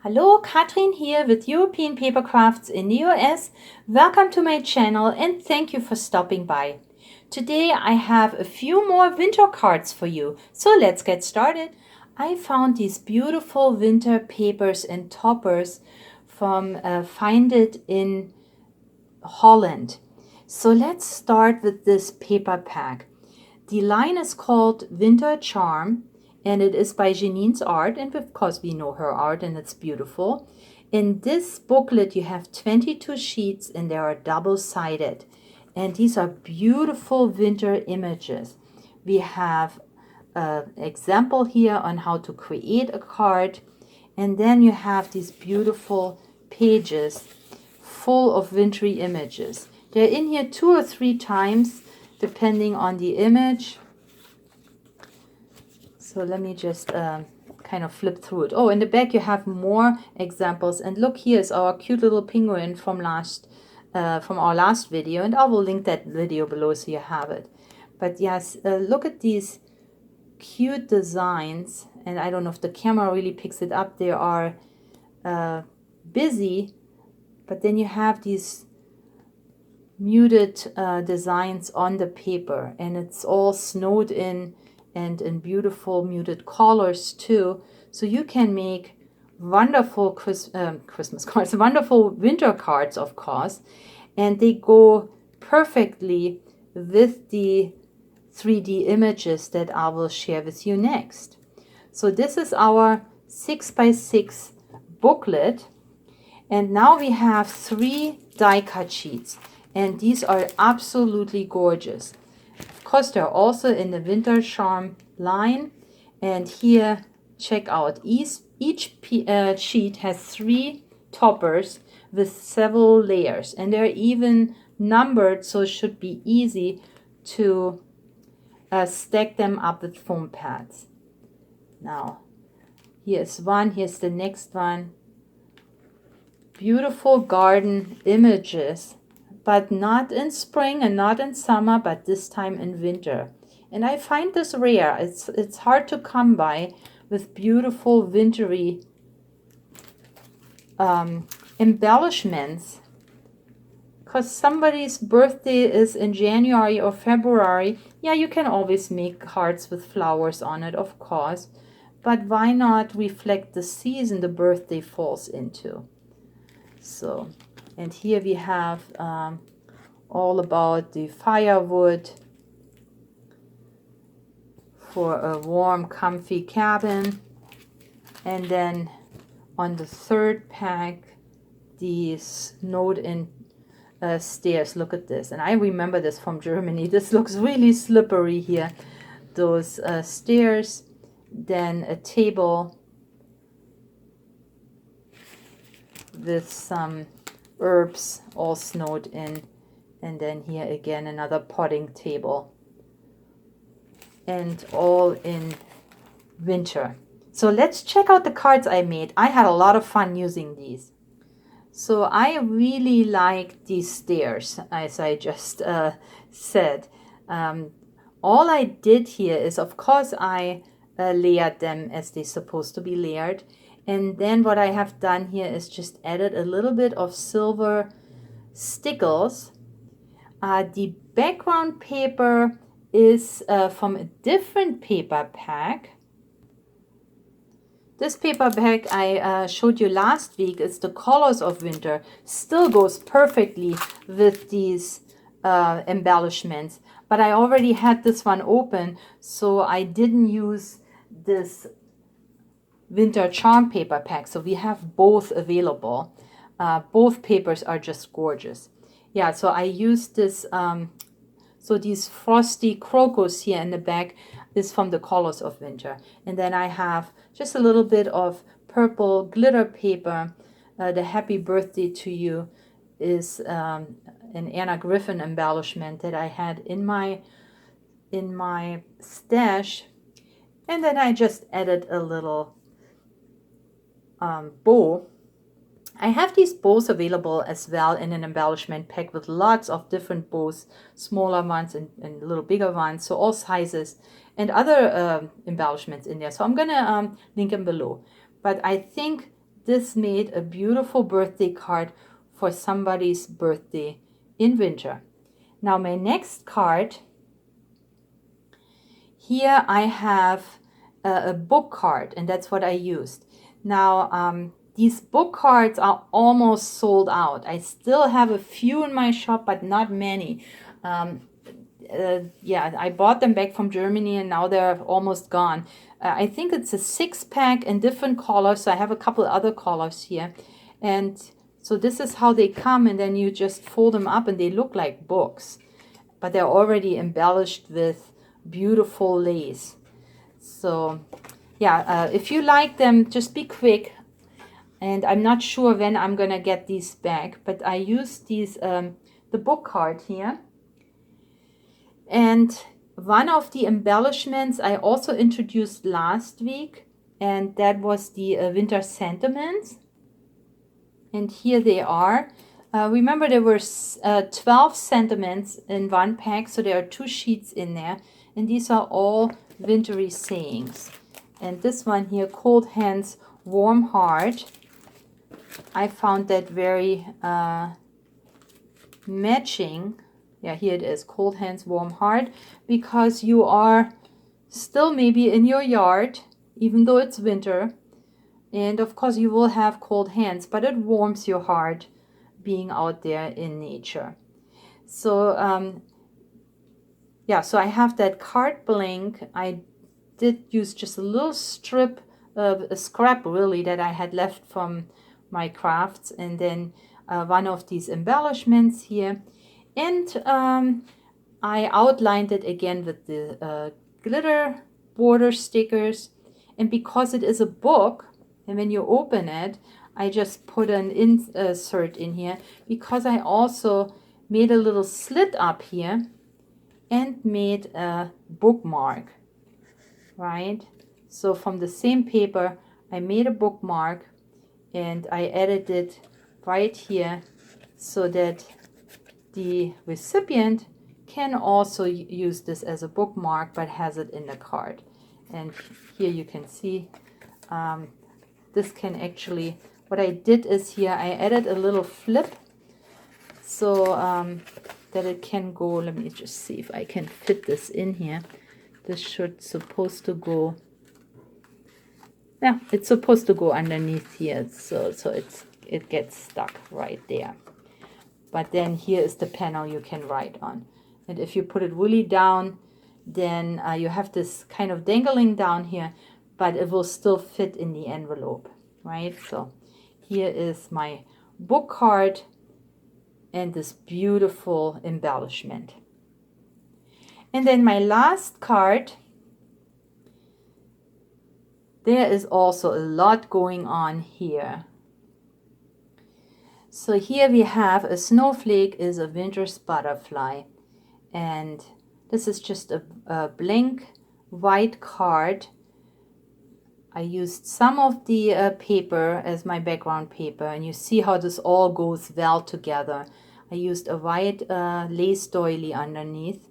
Hallo, Katrin here with European Paper Crafts in the US. Welcome to my channel and thank you for stopping by. Today I have a few more winter cards for you, so let's get started. I found these beautiful winter papers and toppers from Find It in Holland. So let's start with this paper pack. The line is called Winter Charme, and it is by Jeanine's art, and of course we know her art and it's beautiful. In this booklet you have 22 sheets and they are double-sided, and these are beautiful winter images. We have an example here on how to create a card, and then you have these beautiful pages full of wintry images. They're in here 2 or 3 times depending on the image. So let me just kind of flip through it. Oh, in the back you have more examples, and look, here is our cute little penguin from our last video, and I will link that video below so you have it. But yes, look at these cute designs, and I don't know if the camera really picks it up. They are busy, but then you have these muted designs on the paper, and it's all snowed in and in beautiful muted colors too. So you can make wonderful Christmas cards, wonderful winter cards, of course, and they go perfectly with the 3D images that I will share with you next. So this is our 6x6 booklet, and now we have 3 die cut sheets, and these are absolutely gorgeous. Of course, they're also in the Winter Charm line, and here, check out, each sheet has 3 toppers with several layers, and they're even numbered, so it should be easy to stack them up with foam pads. Now, here's one, here's the next one. Beautiful garden images, but not in spring and not in summer, but this time in winter. And I find this rare. It's hard to come by with beautiful wintry embellishments. Because somebody's birthday is in January or February, yeah, you can always make cards with flowers on it, of course. But why not reflect the season the birthday falls into? So, and here we have all about the firewood for a warm, comfy cabin. And then on the third pack, these snowed-in stairs. Look at this. And I remember this from Germany. This looks really slippery here. Those stairs, then a table with some herbs all snowed in, and then here again another potting table, and all in winter. So let's check out the cards I made. I had a lot of fun using these. So I really like these stairs, as I just said. All I did here is, of course, I layered them as they're supposed to be layered. And then what I have done here is just added a little bit of silver stickles. The background paper is from a different paper pack. This paper pack I showed you last week is the Colors of Winter. Still goes perfectly with these embellishments. But I already had this one open, so I didn't use this Winter Charm paper pack. So we have both available. Both papers are just gorgeous. Yeah, so I used this, so these frosty crocus here in the back is from the Colors of Winter. And then I have just a little bit of purple glitter paper. The Happy Birthday to You is an Anna Griffin embellishment that I had in my stash. And then I just added a little bow. I have these bows available as well in an embellishment pack with lots of different bows, smaller ones and a little bigger ones, so all sizes, and other embellishments in there. So I'm going to link them below. But I think this made a beautiful birthday card for somebody's birthday in winter. Now my next card, here I have a book card, and that's what I used. Now these book cards are almost sold out. I still have a few in my shop, but not many. Yeah, I bought them back from Germany and now they're almost gone. I think it's a 6-pack in different colors. So I have a couple other colors here. And so this is how they come, and then you just fold them up and they look like books. But they're already embellished with beautiful lace. So yeah, if you like them, just be quick. And I'm not sure when I'm gonna get these back, but I used these, the book card here. And one of the embellishments I also introduced last week, and that was the winter sentiments. And here they are. Remember, there were 12 sentiments in one pack, so there are 2 sheets in there. And these are all wintry sayings. And this one here, Cold Hands, Warm Heart, I found that very matching. Yeah, here it is, Cold Hands, Warm Heart, because you are still maybe in your yard, even though it's winter. And of course you will have cold hands, but it warms your heart being out there in nature. So yeah, so I have that card blank. I did use just a little strip of a scrap really that I had left from my crafts, and then one of these embellishments here. And I outlined it again with the glitter border stickers. And because it is a book, and when you open it, I just put an insert in here, because I also made a little slit up here and made a bookmark, right? So from the same paper, I made a bookmark and I added it right here so that the recipient can also use this as a bookmark, but has it in the card. And here you can see this can actually, what I did is here I added a little flip so that it can go. Let me just see if I can fit this in here. This should supposed to go, yeah, it's supposed to go underneath here, so it gets stuck right there. But then here is the panel you can write on. And if you put it really down, then you have this kind of dangling down here, but it will still fit in the envelope, right? So here is my book card and this beautiful embellishment. And then my last card, there is also a lot going on here. So here we have a snowflake is a winter's butterfly, and this is just a blank white card. I used some of the paper as my background paper, and you see how this all goes well together. I used a white lace doily underneath,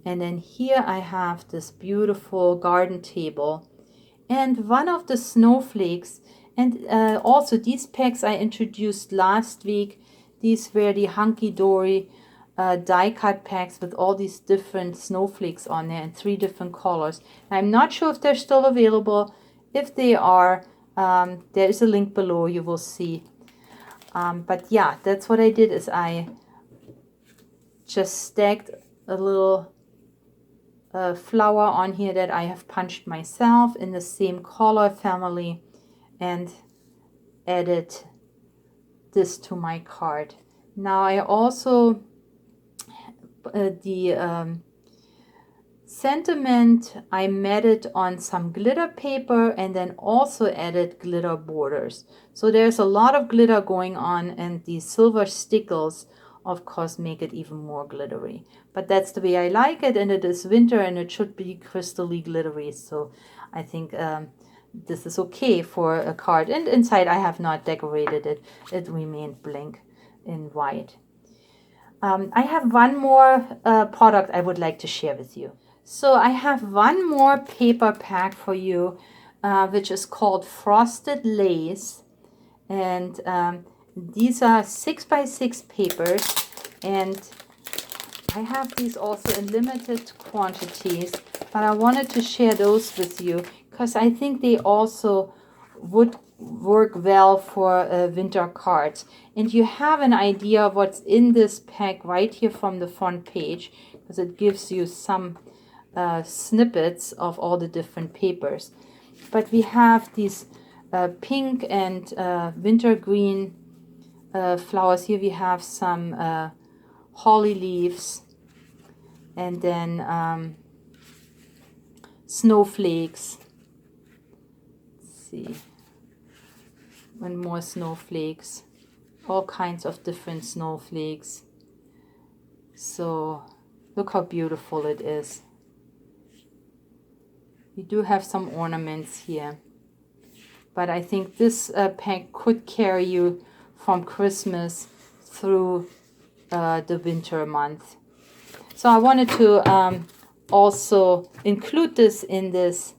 and then here I have this beautiful garden table and one of the snowflakes. And also these packs I introduced last week. These were the hunky-dory die cut packs with all these different snowflakes on there in 3 different colors. I'm not sure if they're still available. If they are, there is a link below, you will see. But yeah, that's what I did, is I just stacked a little flower on here that I have punched myself in the same color family, and added this to my card. Now I also the sentiment I matted on some glitter paper and then also added glitter borders. So there's a lot of glitter going on, and these silver stickles of course make it even more glittery. But that's the way I like it, and it is winter and it should be crystally glittery. So I think this is okay for a card. And inside I have not decorated it. It remained blank in white. I have one more product I would like to share with you. So I have one more paper pack for you, which is called Frosted Lace. And these are 6x6 papers, and I have these also in limited quantities, but I wanted to share those with you because I think they also would work well for winter cards. And you have an idea of what's in this pack right here from the front page, because it gives you some snippets of all the different papers. But we have these pink and winter green flowers. Here we have some holly leaves, and then snowflakes. Let's see, and more snowflakes, all kinds of different snowflakes. So look how beautiful it is. We do have some ornaments here, but I think this pack could carry you from Christmas through the winter month. So I wanted to also include this in this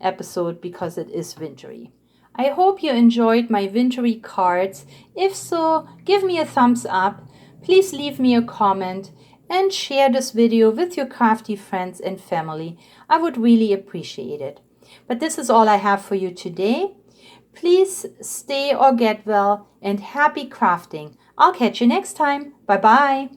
episode because it is wintry. I hope you enjoyed my wintry cards. If so, give me a thumbs up. Please leave me a comment and share this video with your crafty friends and family. I would really appreciate it. But this is all I have for you today. Please stay or get well and happy crafting. I'll catch you next time. Bye-bye.